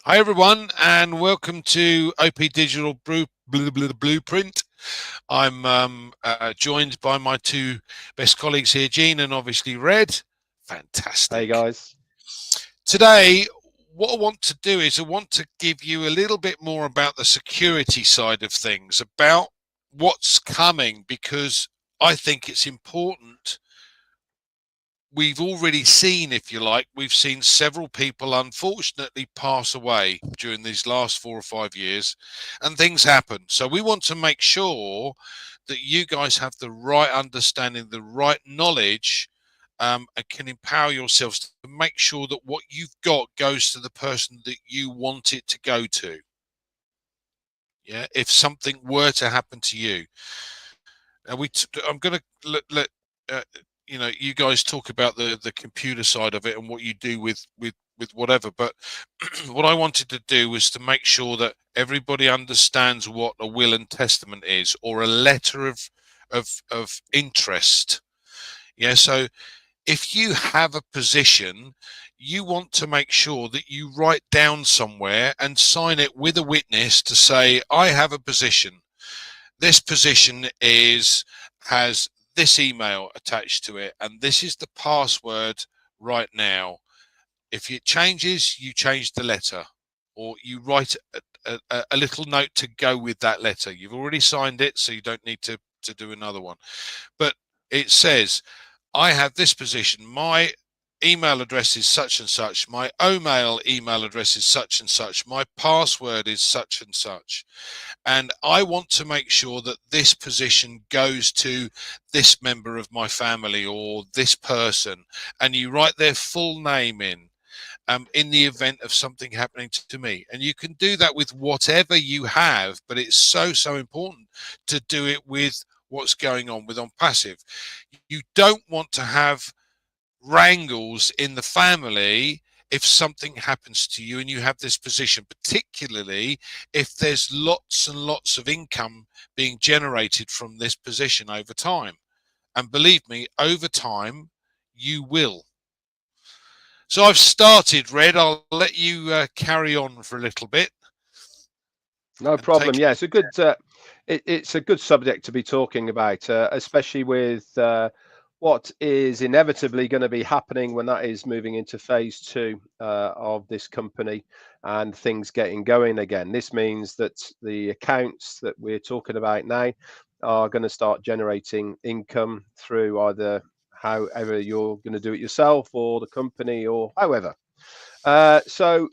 Hi everyone, and welcome to OP Digital Blueprint. I'm joined by my two best colleagues here, Gene and obviously Red. Hey Fantastic. guys. Today, what I want to do is I want to give you a little bit more about the security side of things, about what's coming, because I think it's important. We've already seen, if you like, we've seen several people unfortunately pass away during these last 4 or 5 years, and things happen. So we want to make sure that you guys have the right understanding, the right knowledge, and can empower yourselves to make sure that what you've got goes to the person that you want it to go to. Yeah, if something were to happen to you. Now I'm going to let uh, you guys talk about the computer side of it and what you do with whatever. But what I wanted to do was to make sure that everybody understands what a will and testament is, or a letter of interest. Yeah. So if you have a position, you want to make sure that you write down somewhere and sign it with a witness to say, I have a position. This position has this email attached to it, and this is the password right now. If it changes, you change the letter, or you write a little note to go with that letter. You've already signed it, so you don't need to do another one. But it says, I have this position. My email address is such and such. My OMail email address is such and such. My password is such and such. And I want to make sure that this position goes to this member of my family or this person. And you write their full name in the event of something happening to me. And you can do that with whatever you have, but it's so important to do it with what's going on with ONPASSIVE. You don't want to have wrangles in the family if something happens to you and you have this position, particularly if there's lots and lots of income being generated from this position over time. And believe me, over time, you will. So I've started, Red. I'll let you carry on for a little bit No and take problem. Yeah, it's a good it's a good subject to be talking about, especially with what is inevitably going to be happening when that is moving into phase two of this company and things getting going again. This means that the accounts that we're talking about now are going to start generating income through either however you're going to do it yourself or the company or however. So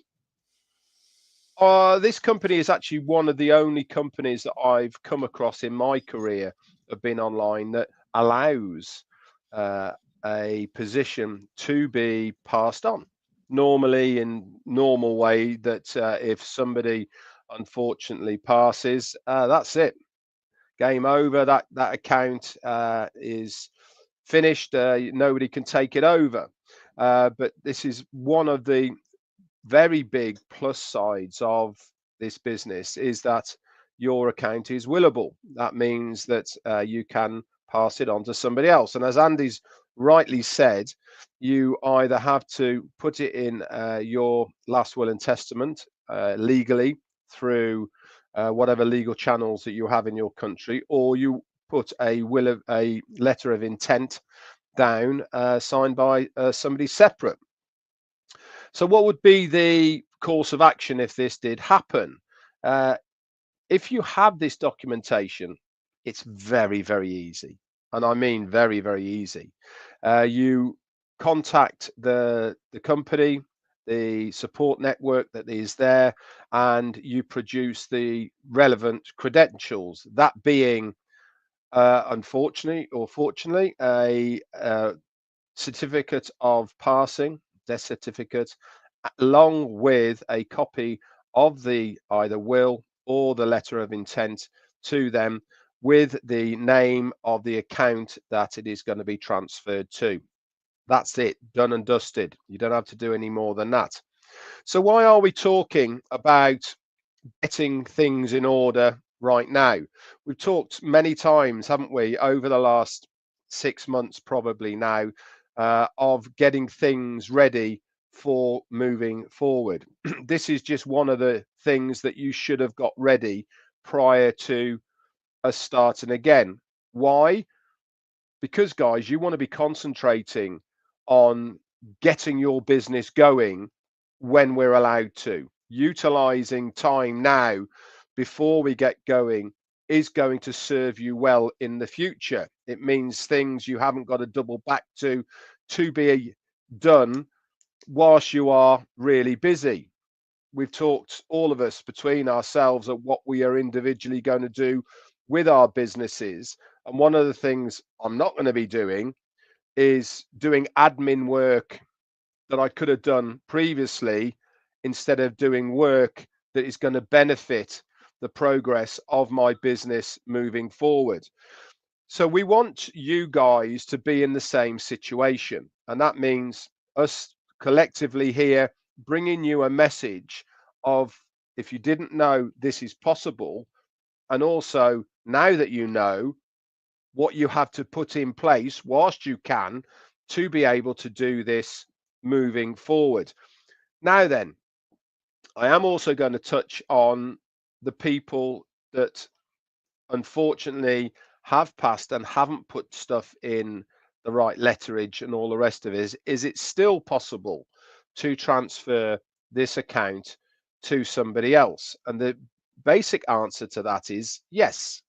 this company is actually one of the only companies that I've come across in my career of being online that allows uh, a position to be passed on. Normally, in normal way, that if somebody unfortunately passes, that's it, game over. That account is finished. Nobody can take it over. But this is one of the very big plus sides of this business is that your account is willable. That means that you can pass it on to somebody else. And as Andy's rightly said, you either have to put it in your last will and testament legally through whatever legal channels that you have in your country, or you put a letter of intent down signed by somebody separate. So, what would be the course of action if this did happen? Uh, if you have this documentation, it's very easy. And I mean very easy. You contact the company, the support network that is there, and you produce the relevant credentials, that being, unfortunately or fortunately, a certificate of passing, death certificate, along with a copy of the either will or the letter of intent to them with the name of the account that it is going to be transferred to. That's it, done and dusted. You don't have to do any more than that. So why are we talking about getting things in order right now? We've talked many times, haven't we, over the last 6 months probably now, of getting things ready for moving forward. This is just one of the things that you should have got ready prior to us starting again. Why? Because, guys, you want to be concentrating on getting your business going when we're allowed to. Utilizing time now before we get going is going to serve you well in the future. It means things you haven't got to double back to be done whilst you are really busy. We've talked, all of us, between ourselves, of what we are individually going to do with our businesses. And one of the things I'm not going to be doing is doing admin work that I could have done previously, instead of doing work that is going to benefit the progress of my business moving forward. So we want you guys to be in the same situation. And that means us collectively here bringing you a message of, if you didn't know, this is possible. And also, now that you know, what you have to put in place whilst you can to be able to do this moving forward. Now then, I am also going to touch on the people that unfortunately have passed and haven't put stuff in the right letterage and all the rest of it. Is it still possible to transfer this account to somebody else? And the basic answer to that is yes.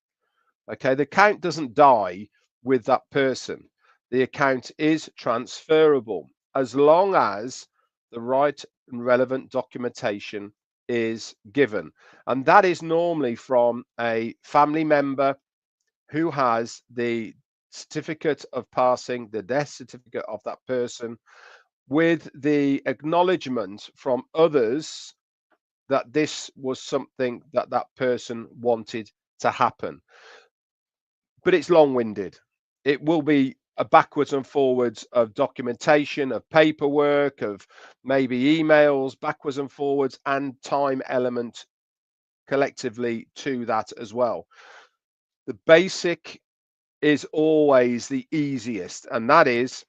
Okay, the account doesn't die with that person. The account is transferable as long as the right and relevant documentation is given. And that is normally from a family member who has the certificate of passing, the death certificate of that person, with the acknowledgement from others that this was something that that person wanted to happen. But it's long-winded. It will be a backwards and forwards of documentation, of paperwork, of maybe emails, backwards and forwards, and time element collectively to that as well. The basic is always the easiest, and that is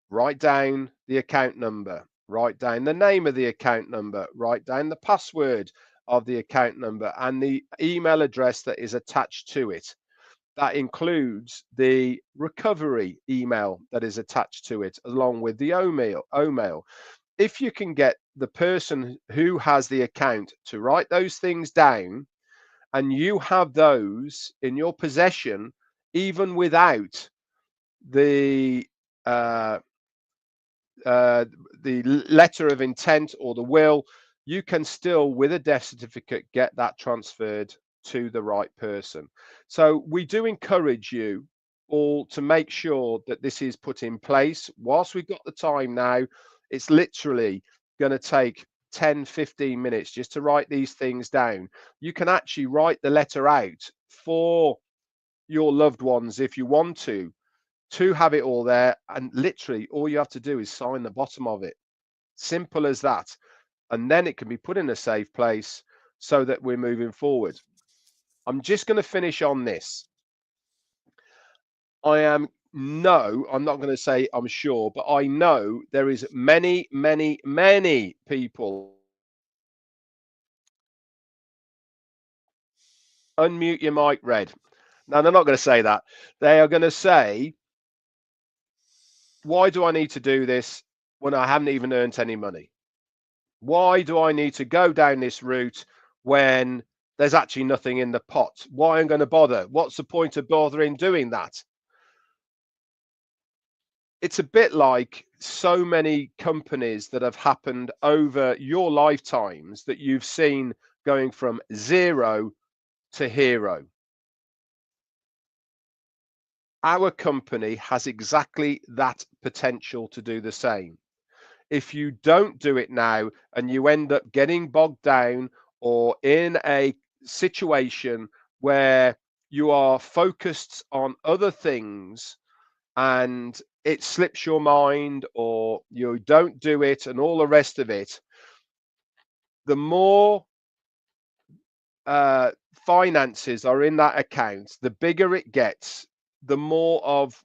write down the account number, write down the name of the account number, write down the password of the account number and the email address that is attached to it. That includes the recovery email that is attached to it, along with the OMail. If you can get the person who has the account to write those things down, and you have those in your possession, even without the letter of intent or the will, you can still, with a death certificate, get that transferred to the right person. So we do encourage you all to make sure that this is put in place whilst we've got the time now. It's literally going to take 10-15 minutes just to write these things down. You can actually write the letter out for your loved ones if you want to have it all there, and literally all you have to do is sign the bottom of it. Simple as that. And then it can be put in a safe place so that we're moving forward. I'm just going to finish on this. I'm not going to say I'm sure, but I know there is many people. Unmute your mic, Red. Now, they're not going to say that. They are going to say, why do I need to do this when I haven't even earned any money? Why do I need to go down this route when there's actually nothing in the pot? Why am I going to bother? What's the point of bothering doing that? It's a bit like so many companies that have happened over your lifetimes that you've seen going from zero to hero. Our company has exactly that potential to do the same. If you don't do it now and you end up getting bogged down or in a situation where you are focused on other things and it slips your mind or you don't do it and all the rest of it, the more finances are in that account, the bigger it gets, the more of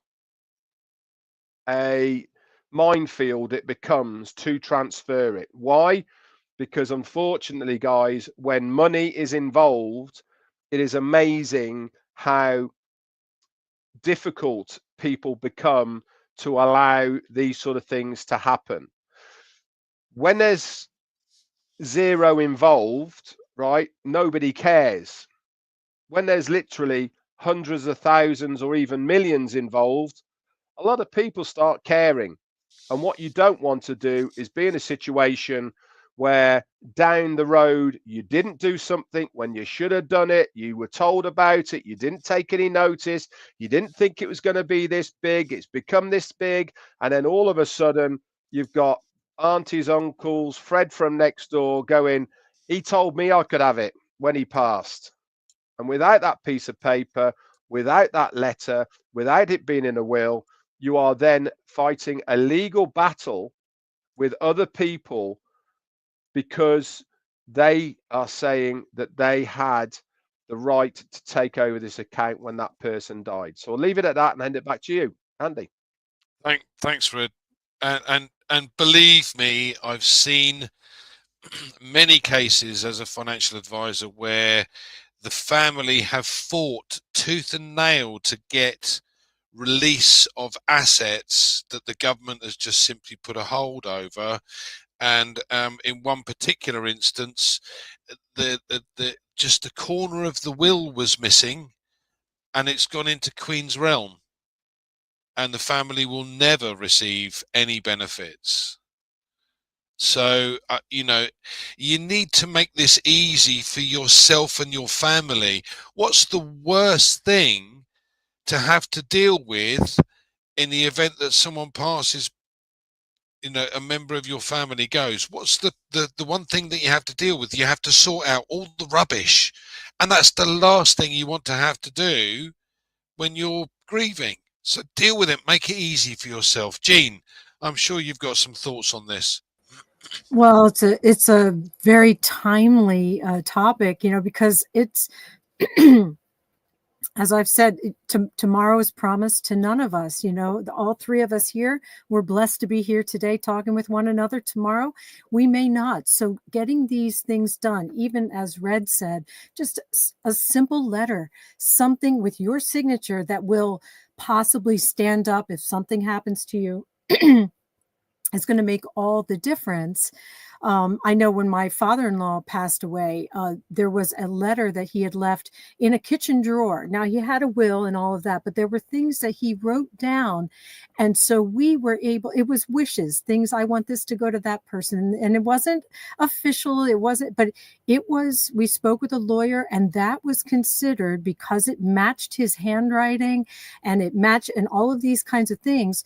a minefield it becomes to transfer it. Why? Because unfortunately, guys, when money is involved, it is amazing how difficult people become to allow these sort of things to happen. When there's zero involved, right, nobody cares. When there's literally hundreds of thousands or even millions involved, a lot of people start caring. And what you don't want to do is be in a situation where down the road you didn't do something when you should have done it, you were told about it, you didn't take any notice, you didn't think it was going to be this big, it's become this big, and then all of a sudden you've got aunties, uncles, Fred from next door going, he told me I could have it when he passed. And without that piece of paper, without that letter, without it being in a will, you are then fighting a legal battle with other people because they are saying that they had the right to take over this account when that person died. So I'll leave it at that and hand it back to you, Andy. Thanks, Fred. And believe me, I've seen many cases as a financial advisor where the family have fought tooth and nail to get release of assets that the government has just simply put a hold over. And in one particular instance, the just a corner of the will was missing, and it's gone into Queen's realm, and the family will never receive any benefits. So, you know, you need to make this easy for yourself and your family. What's the worst thing to have to deal with in the event that someone passes, you know, a member of your family goes? What's the one thing that you have to deal with? You have to sort out all the rubbish. And that's the last thing you want to have to do when you're grieving. So deal with it. Make it easy for yourself. Jean, I'm sure you've got some thoughts on this. Well, it's a very timely topic, you know, because it's as I've said, tomorrow is promised to none of us. You know, all three of us here, we're blessed to be here today talking with one another. Tomorrow, we may not. So getting these things done, even as Red said, just a simple letter, something with your signature that will possibly stand up if something happens to you. It's going to make all the difference. I know when my father-in-law passed away, there was a letter that he had left in a kitchen drawer. Now, he had a will and all of that, but there were things that he wrote down. And so we were able, it was wishes, things, I want this to go to that person. And it wasn't official, it wasn't, but it was, we spoke with a lawyer, and that was considered, because it matched his handwriting and it matched, and all of these kinds of things,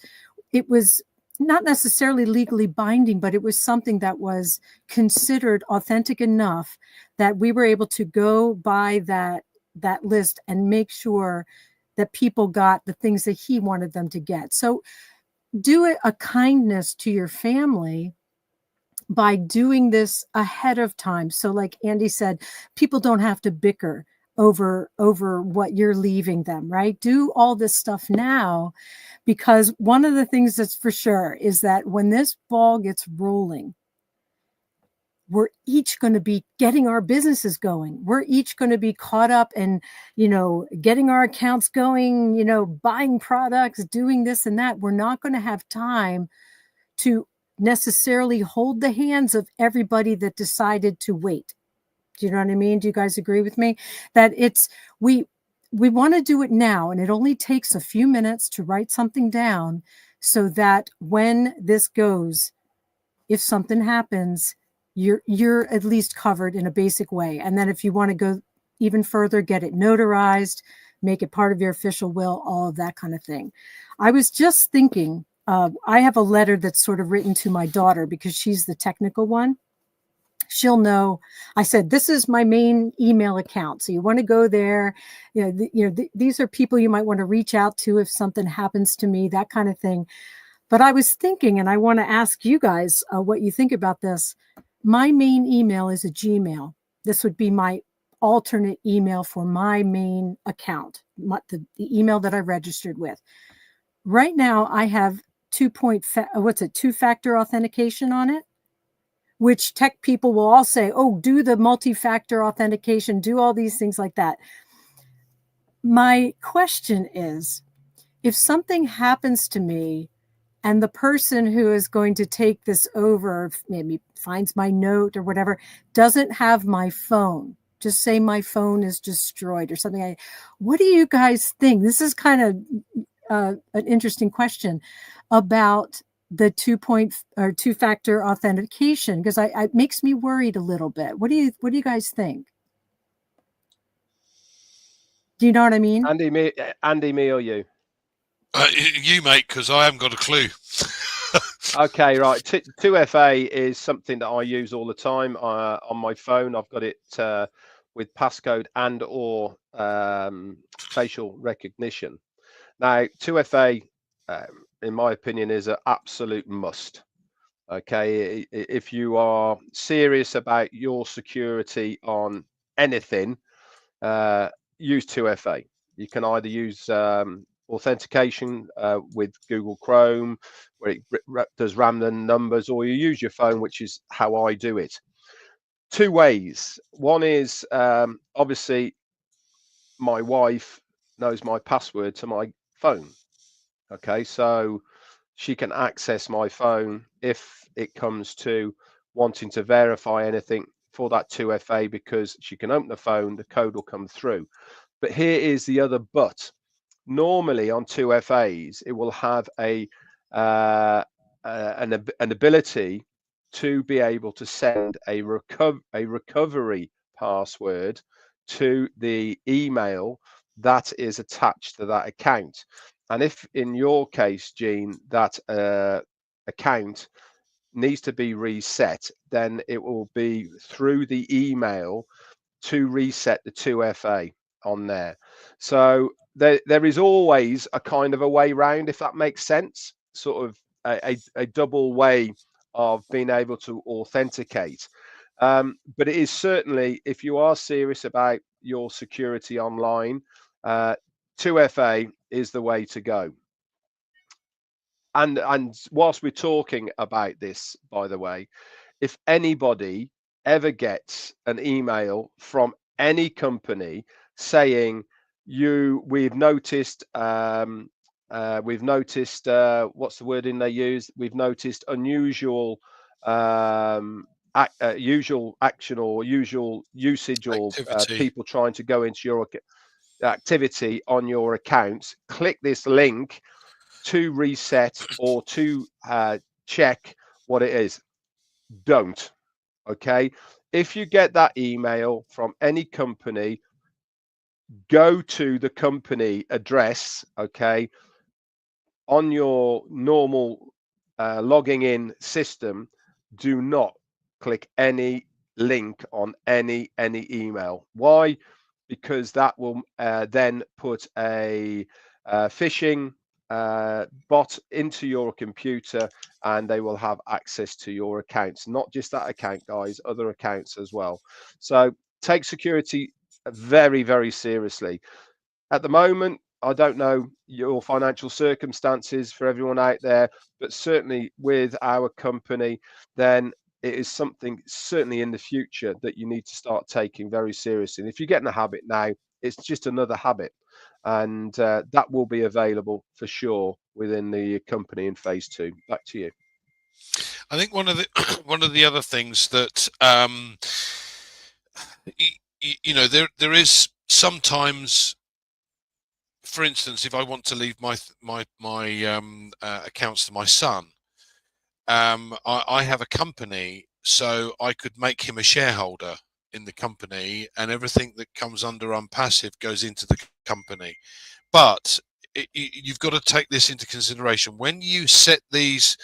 it was not necessarily legally binding, but it was something that was considered authentic enough that we were able to go by that list and make sure that people got the things that he wanted them to get. So do a kindness to your family by doing this ahead of time. So like Andy said, people don't have to bicker over what you're leaving them, right? Do all this stuff now, because one of the things that's for sure is that when this ball gets rolling, we're each going to be getting our businesses going. We're each going to be caught up in, you know, getting our accounts going, you know, buying products, doing this and that. We're not going to have time to necessarily hold the hands of everybody that decided to wait. Do you know what I mean? Do you guys agree with me that it's, we want to do it now, and it only takes a few minutes to write something down so that when this goes, if something happens, you're at least covered in a basic way. And then if you want to go even further, get it notarized, make it part of your official will, all of that kind of thing. I was just thinking, I have a letter that's sort of written to my daughter because she's the technical one. She'll know. I said, this is my main email account. So you want to go there. These are people you might want to reach out to if something happens to me, that kind of thing. But I was thinking, and I want to ask you guys what you think about this. My main email is a Gmail. This would be my alternate email for my main account, the email that I registered with. Right now, I have two-factor authentication on it, which tech people will all say, oh, do the multi-factor authentication, do all these things like that. My question is, if something happens to me and the person who is going to take this over, maybe finds my note or whatever, doesn't have my phone, just say my phone is destroyed or something. What do you guys think? This is kind of an interesting question about the two-factor authentication, because it makes me worried a little bit. What do you guys think? Do you know what I mean? Andy, me or you? You, mate, because I haven't got a clue. Okay, right. 2FA is something that I use all the time on my phone. I've got it with passcode and or facial recognition. Now, 2FA, in my opinion, is an absolute must. Okay, if you are serious about your security on anything, use 2FA. You can either use authentication with Google Chrome, where it does random numbers, or you use your phone, which is how I do it. Two ways. One is obviously my wife knows my password to my phone. Okay, so she can access my phone if it comes to wanting to verify anything for that 2FA, because she can open the phone, the code will come through. But here is the other but. Normally on 2FAs, it will have an ability to be able to send a recovery password to the email that is attached to that account. And if in your case, Gene, that account needs to be reset, then it will be through the email to reset the 2FA on there. So there is always a kind of a way round, if that makes sense, sort of a double way of being able to authenticate. But it is certainly, if you are serious about your security online, 2FA is the way to go. And whilst we're talking about this, by the way, if anybody ever gets an email from any company saying we've noticed what's the wording they use, we've noticed unusual usual action or usual usage or people trying to go into your activity on your accounts, click this link to reset or to check what it is. Don't. Okay, if you get that email from any company, go to the company address, okay, on your normal logging in system. Do not click any link on any email. Why? Because that will then put a phishing bot into your computer, and they will have access to your accounts. Not just that account, guys, other accounts as well. So take security very, very seriously. At the moment, I don't know your financial circumstances for everyone out there, but certainly with our company, then it is something certainly in the future that you need to start taking very seriously. And if you get in a habit now, it's just another habit. And that will be available for sure within the company in phase 2. Back to you. I think one of the other things that you know, there is sometimes, for instance, if I want to leave my accounts to my son, I have a company, so I could make him a shareholder in the company, and everything that comes under Unpassive goes into the company. But you've got to take this into consideration when you set these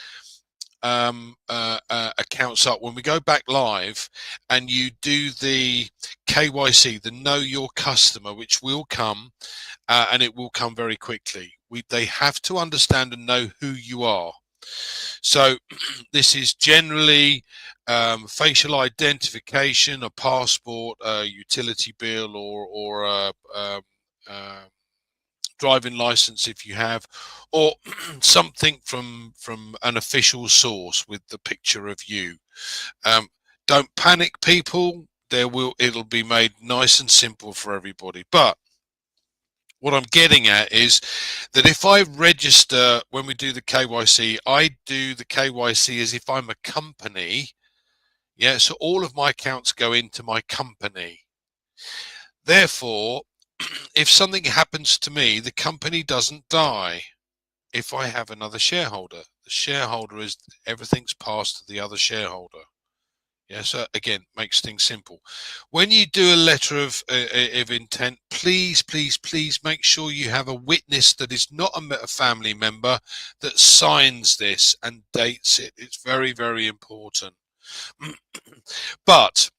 accounts up. When we go back live and you do the KYC, the know your customer, which will come and it will come very quickly. They have to understand and know who you are. So this is generally facial identification, a passport, a utility bill, or a driving license if you have, or something from an official source with the picture of you. Don't panic, people. It'll be made nice and simple for everybody. But what I'm getting at is that if I register, when we do the KYC, I do the KYC as if I'm a company. Yeah, so all of my accounts go into my company. Therefore, if something happens to me, the company doesn't die. If I have another shareholder, the shareholder is, everything's passed to the other shareholder. Yeah, so again, makes things simple. When you do a letter of intent, please make sure you have a witness that is not a family member that signs this and dates it. It's very, very important. But,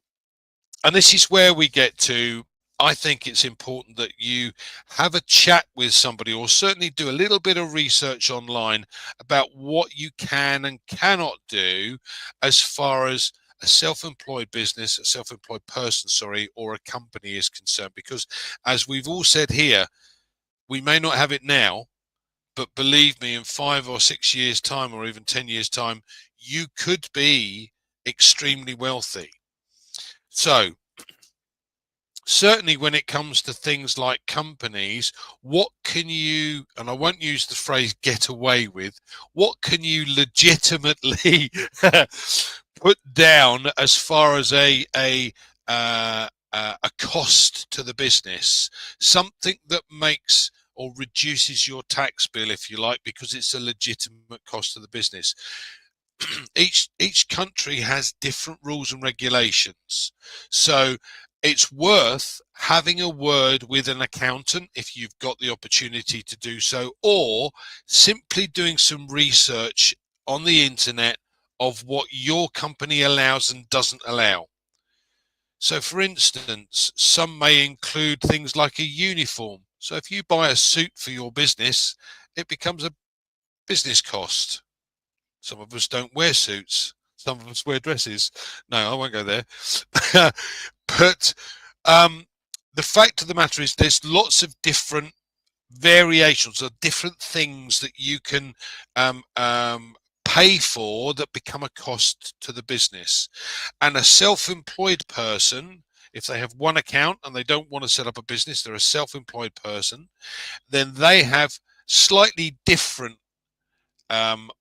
and this is where we get to, I think it's important that you have a chat with somebody, or certainly do a little bit of research online about what you can and cannot do as far as a self-employed business, a self-employed person, sorry, or a company is concerned. Because as we've all said here, we may not have it now, but believe me, in 5 or 6 years' time, or even 10 years' time, you could be extremely wealthy. So certainly when it comes to things like companies, what can you, and I won't use the phrase get away with, what can you legitimately put down as far as a cost to the business, something that makes or reduces your tax bill, if you like, because it's a legitimate cost to the business. Each country has different rules and regulations, so it's worth having a word with an accountant if you've got the opportunity to do so, or simply doing some research on the internet of what your company allows and doesn't allow. So for instance, some may include things like a uniform. So if you buy a suit for your business, it becomes a business cost. Some of us don't wear suits. Some of us wear dresses. No, I won't go there. But the fact of the matter is there's lots of different variations or different things that you can pay for that become a cost to the business. And a self-employed person, if they have one account and they don't want to set up a business, they're a self-employed person, then they have slightly different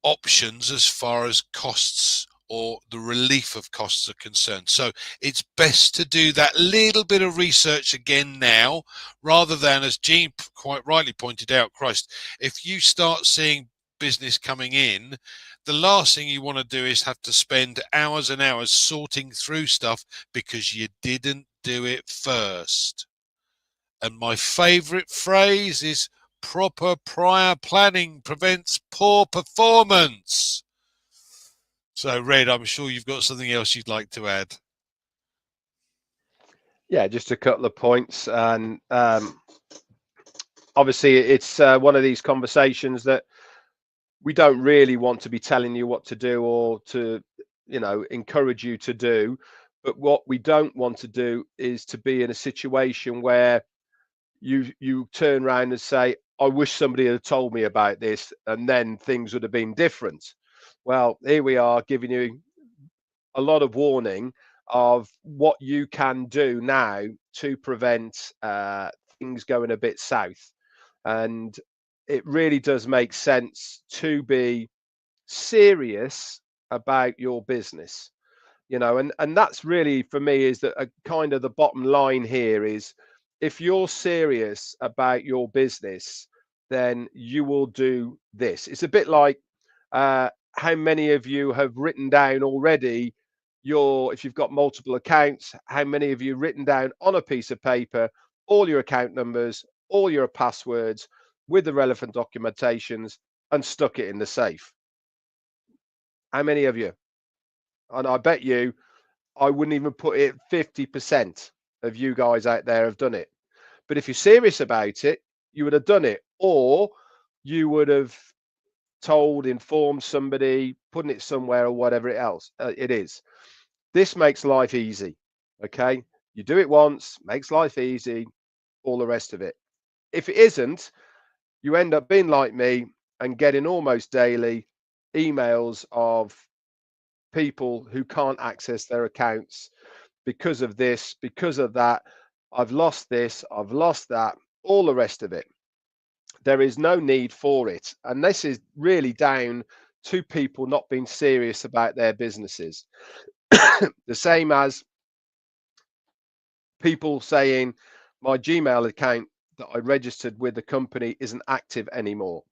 options as far as costs or the relief of costs are concerned. So it's best to do that little bit of research again now, rather than, as Jean quite rightly pointed out, Christ, if you start seeing business coming in, the last thing you want to do is have to spend hours and hours sorting through stuff because you didn't do it first. And my favorite phrase is, proper prior planning prevents poor performance. So, Red, I'm sure you've got something else you'd like to add. Yeah, just a couple of points. And obviously, it's one of these conversations that we don't really want to be telling you what to do or to, encourage you to do. But what we don't want to do is to be in a situation where you turn around and say, I wish somebody had told me about this, and then things would have been different. Well, here we are giving you a lot of warning of what you can do now to prevent things going a bit south. And it really does make sense to be serious about your business, and that's really, for me, is that kind of the bottom line here is, if you're serious about your business, then you will do this. It's a bit like how many of you have written down already if you've got multiple accounts, how many of you written down on a piece of paper all your account numbers, all your passwords with the relevant documentations, and stuck it in the safe? How many of you? And I bet you, I wouldn't even put it 50% of you guys out there have done it. But if you're serious about it, you would have done it, or you would have informed somebody, putting it somewhere, or whatever it is. This makes life easy. Okay, you do it once, makes life easy, all the rest of it. If it isn't, you end up being like me and getting almost daily emails of people who can't access their accounts because of this, because of that. I've lost this, I've lost that, all the rest of it. There is no need for it. And this is really down to people not being serious about their businesses. The same as people saying my Gmail account that I registered with the company isn't active anymore.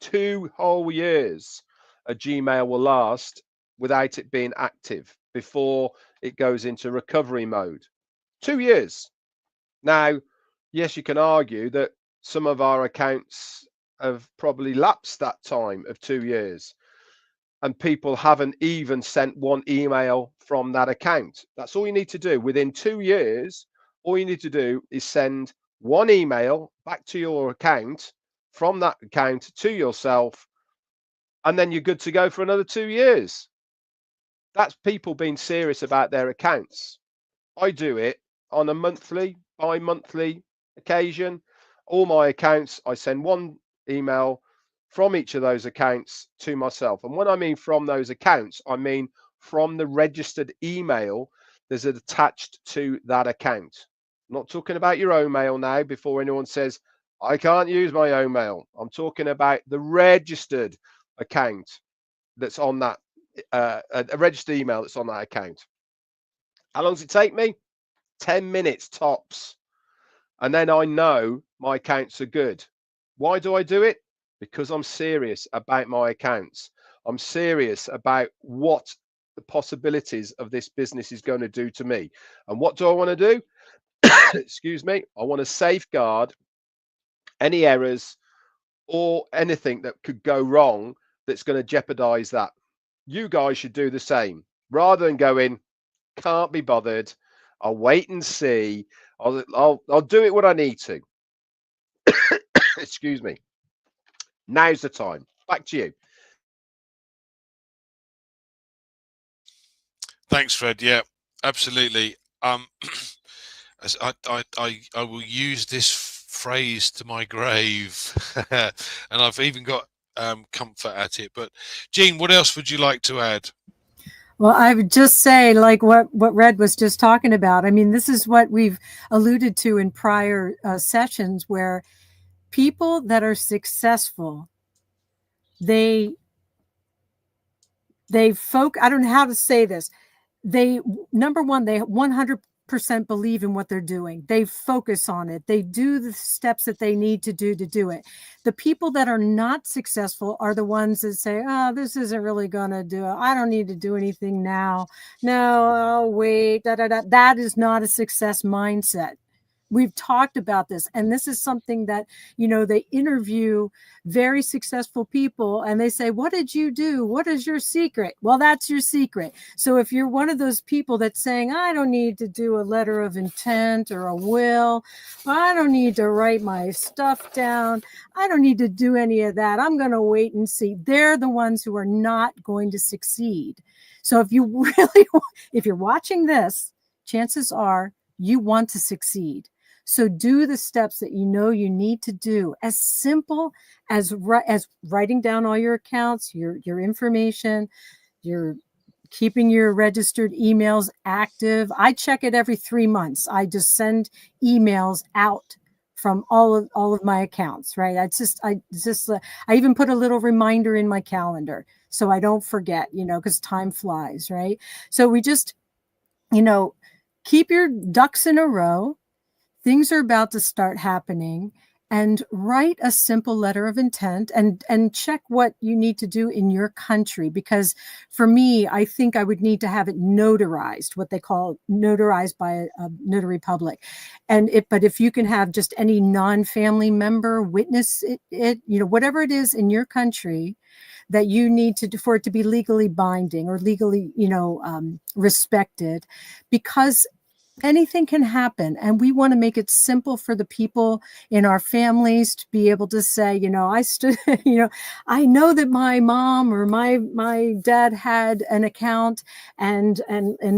2 whole years a Gmail will last without it being active before it goes into recovery mode. 2 years. Now, yes, you can argue that some of our accounts have probably lapsed that time of 2 years, and people haven't even sent one email from that account. That's all you need to do. Within 2 years, all you need to do is send one email back to your account from that account to yourself, and then you're good to go for another 2 years. That's people being serious about their accounts. I do it on a monthly, bi-monthly occasion. All my accounts, I send one email from each of those accounts to myself. And when I mean from those accounts, I mean from the registered email that's attached to that account. I'm not talking about your own mail now before anyone says, I can't use my own mail. I'm talking about the registered account that's on that, a registered email that's on that account. How long does it take me? 10 minutes tops. And then I know my accounts are good. Why do I do it? Because I'm serious about my accounts. I'm serious about what the possibilities of this business is going to do to me. And what do I want to do? Excuse me. I want to safeguard any errors or anything that could go wrong that's going to jeopardize that. You guys should do the same. Rather than going, can't be bothered, I'll wait and see, I'll do it when I need to. Excuse me. Now's the time. Back to you. Thanks, Fred. Yeah, absolutely. I will use this phrase to my grave, and I've even got comfort at it. But Jean, what else would you like to add? Well, I would just say, like what Red was just talking about. I mean, this is what we've alluded to in prior sessions, where people that are successful, I don't know how to say this. Number one, they 100% believe in what they're doing. They focus on it. They do the steps that they need to do it. The people that are not successful are the ones that say, oh, this isn't really going to do it. I don't need to do anything now. No, I'll wait. That is not a success mindset. We've talked about this, and this is something that, they interview very successful people and they say, what did you do? What is your secret? Well, that's your secret. So if you're one of those people that's saying, I don't need to do a letter of intent or a will, I don't need to write my stuff down, I don't need to do any of that, I'm going to wait and see, they're the ones who are not going to succeed. So if you're watching this, chances are you want to succeed. So do the steps that you need to do, as simple as writing down all your accounts, your information, you're keeping your registered emails active. I check it every 3 months. I just send emails out from all of my accounts, right? I even put a little reminder in my calendar so I don't forget, because time flies, right? So we just, keep your ducks in a row. Things are about to start happening, and write a simple letter of intent and check what you need to do in your country. Because for me, I think I would need to have it notarized, what they call notarized by a notary public. But if you can have just any non-family member witness it, whatever it is in your country that you need to do for it to be legally binding or legally, respected, because anything can happen, and we want to make it simple for the people in our families to be able to say, I stood, I know that my mom or my dad had an account, and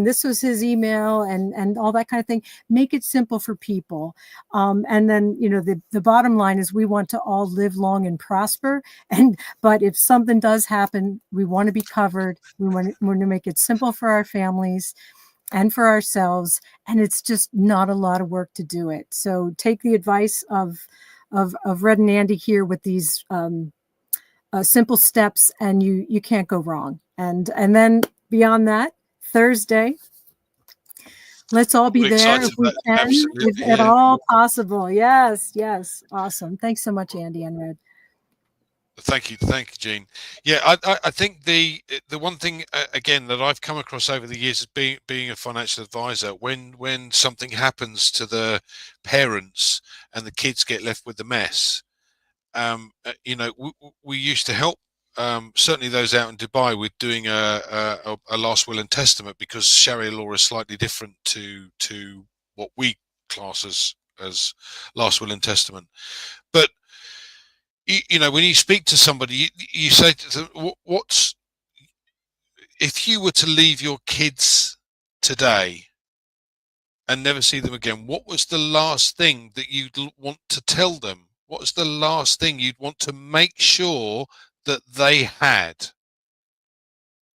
this was his email, and all that kind of thing. Make it simple for people, and then the bottom line is we want to all live long and prosper. But if something does happen, we want to be covered. We want to make it simple for our families and for ourselves, and it's just not a lot of work to do it. So take the advice of Red and Andy here with these simple steps, and you can't go wrong. And then beyond that, Thursday, let's all be there if we can, if at all possible. Yes, awesome. Thanks so much, Andy and Red. Thank you, Jean. Yeah, I think the one thing again that I've come across over the years as being a financial advisor, when something happens to the parents and the kids get left with the mess, we used to help certainly those out in Dubai with doing a last will and testament, because Sharia law is slightly different to what we class as last will and testament, but when you speak to somebody, you say to them, what's, if you were to leave your kids today and never see them again, what was the last thing that you'd want to tell them? What was the last thing you'd want to make sure that they had?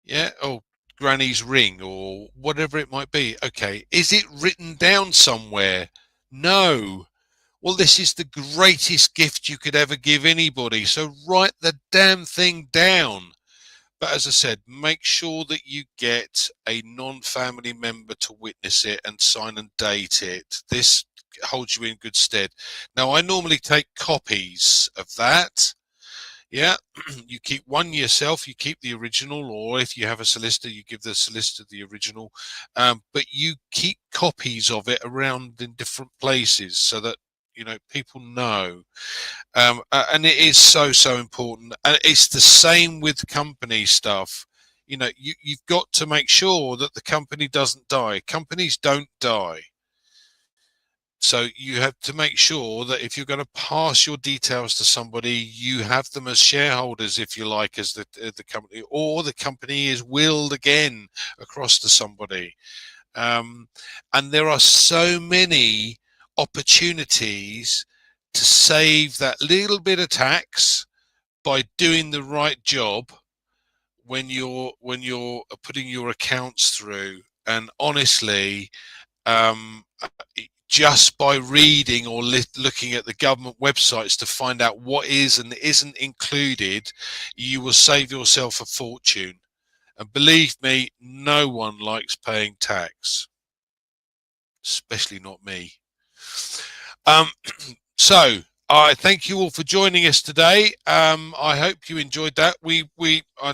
Yeah, or granny's ring or whatever it might be. Okay, is it written down somewhere? No. Well, this is the greatest gift you could ever give anybody, so write the damn thing down. But as I said, make sure that you get a non-family member to witness it and sign and date it. This holds you in good stead. Now, I normally take copies of that. Yeah, you keep one yourself, you keep the original, or if you have a solicitor, you give the solicitor the original, but you keep copies of it around in different places so that people know, and it is so important. And it's the same with company stuff. You've got to make sure that the company doesn't die. Companies don't die, so you have to make sure that if you're going to pass your details to somebody, you have them as shareholders, if you like, as the company, or the company is willed again across to somebody. And there are so many opportunities to save that little bit of tax by doing the right job when you're putting your accounts through. And honestly, just by reading or looking at the government websites to find out what is and isn't included, you will save yourself a fortune. And believe me, no one likes paying tax, especially not me. So I thank you all for joining us today. I hope you enjoyed that. I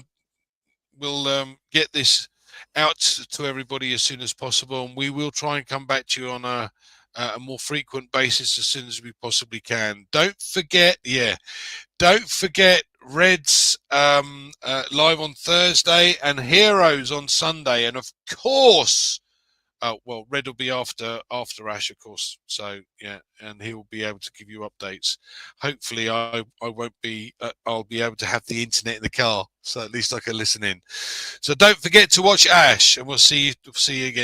will get this out to everybody as soon as possible, and we will try and come back to you on a more frequent basis as soon as we possibly can. Don't forget Red's live on Thursday and Heroes on Sunday, and of course, well, Red will be after Ash, of course. So yeah, and he will be able to give you updates. Hopefully, I won't be. I'll be able to have the internet in the car, so at least I can listen in. So don't forget to watch Ash, and we'll see you again.